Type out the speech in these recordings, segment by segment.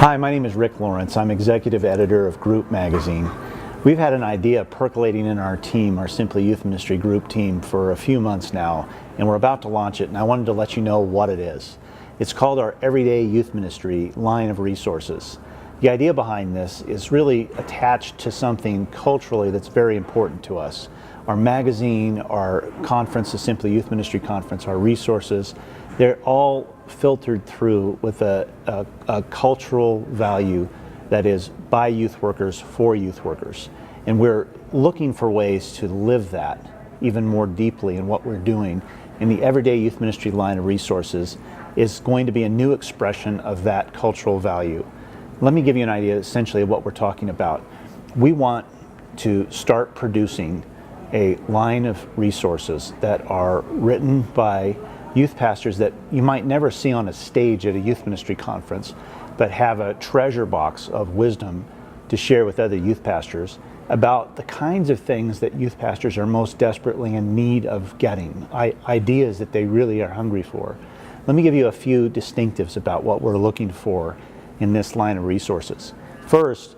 Hi, my name is Rick Lawrence. I'm executive editor of Group Magazine. We've had an idea percolating in our team, our Simply Youth Ministry group team, for a few months now, and we're about to launch it, and I wanted to let you know what it is. It's called our Everyday Youth Ministry line of resources. The idea behind this is really attached to something culturally that's very important to us. Our magazine, our conference, the Simply Youth Ministry Conference, our resources, they're all filtered through with a cultural value that is by youth workers for youth workers. And we're looking for ways to live that even more deeply in what we're doing. And the Everyday Youth Ministry line of resources is going to be a new expression of that cultural value. Let me give you an idea essentially of what we're talking about. We want to start producing a line of resources that are written by youth pastors that you might never see on a stage at a youth ministry conference, but have a treasure box of wisdom to share with other youth pastors about the kinds of things that youth pastors are most desperately in need of getting, ideas that they really are hungry for. Let me give you a few distinctives about what we're looking for in this line of resources. First,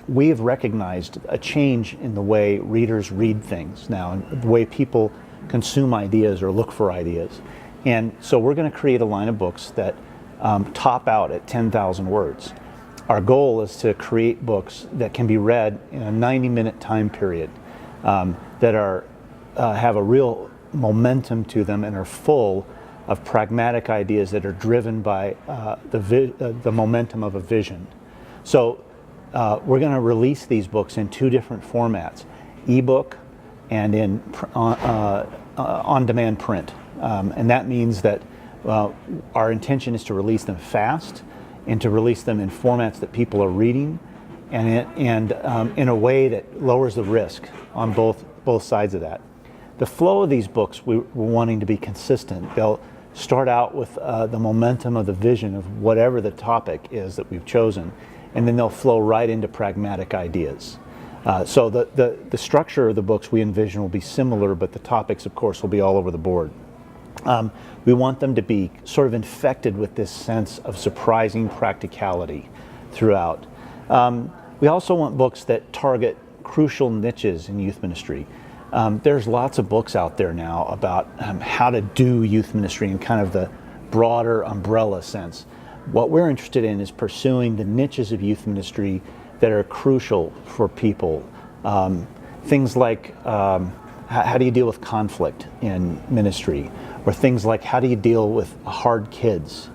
we have recognized a change in the way readers read things now, and the way people consume ideas or look for ideas. And so we're going to create a line of books that top out at 10,000 words. Our goal is to create books that can be read in a 90-minute time period, that have a real momentum to them and are full of pragmatic ideas that are driven by the momentum of a vision. So we're going to release these books in two different formats, ebook and in on-demand print. And that means that our intention is to release them fast and to release them in formats that people are reading and in a way that lowers the risk on both sides of that. The flow of these books, we're wanting to be consistent. They'll start out with the momentum of the vision of whatever the topic is that we've chosen, and then they'll flow right into pragmatic ideas. So the structure of the books we envision will be similar, but the topics, of course, will be all over the board. We want them to be sort of infected with this sense of surprising practicality throughout. We also want books that target crucial niches in youth ministry. There's lots of books out there now about how to do youth ministry in kind of the broader umbrella sense. What we're interested in is pursuing the niches of youth ministry that are crucial for people. Things like how do you deal with conflict in ministry, or things like how do you deal with hard kids,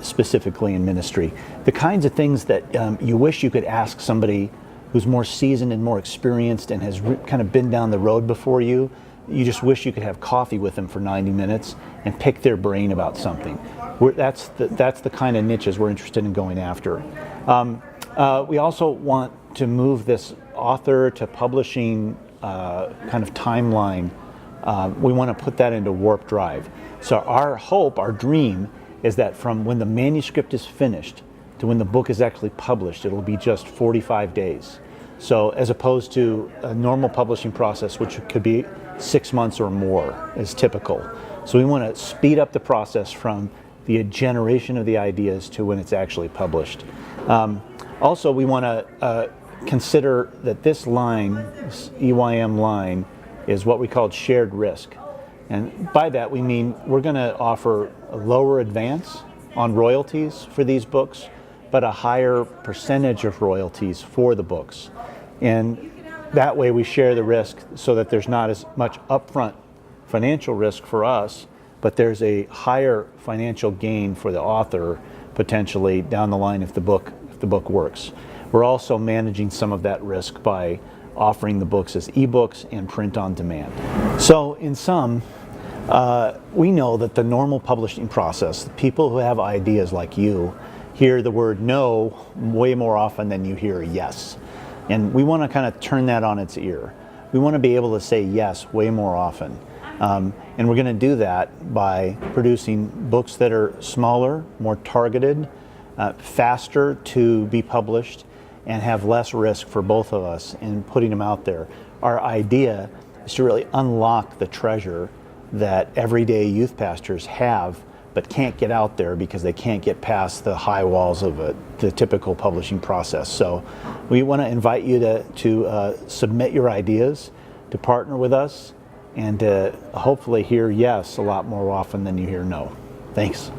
specifically in ministry. The kinds of things that you wish you could ask somebody who's more seasoned and more experienced and has kind of been down the road before you. You just wish you could have coffee with them for 90 minutes and pick their brain about something. That's the kind of niches we're interested in going after. We also want to move this author to publishing kind of timeline. We want to put that into warp drive. So our hope, our dream, is that from when the manuscript is finished to when the book is actually published, it'll be just 45 days. So as opposed to a normal publishing process, which could be 6 months or more, is typical. So we want to speed up the process from the generation of the ideas to when it's actually published. Also, we want to consider that this line, this EYM line, is what we call shared risk. And by that we mean we're going to offer a lower advance on royalties for these books, but a higher percentage of royalties for the books. And that way we share the risk so that there's not as much upfront financial risk for us, but there's a higher financial gain for the author potentially down the line if the book works. We're also managing some of that risk by offering the books as ebooks and print on demand. So in sum, we know that the normal publishing process, the people who have ideas like you, hear the word no way more often than you hear yes. And we want to kind of turn that on its ear. We want to be able to say yes way more often. And we're going to do that by producing books that are smaller, more targeted, faster to be published, and have less risk for both of us in putting them out there. Our idea is to really unlock the treasure that everyday youth pastors have but can't get out there because they can't get past the high walls of the typical publishing process. So we want to invite you to submit your ideas, to partner with us, and to hopefully hear yes a lot more often than you hear no. Thanks.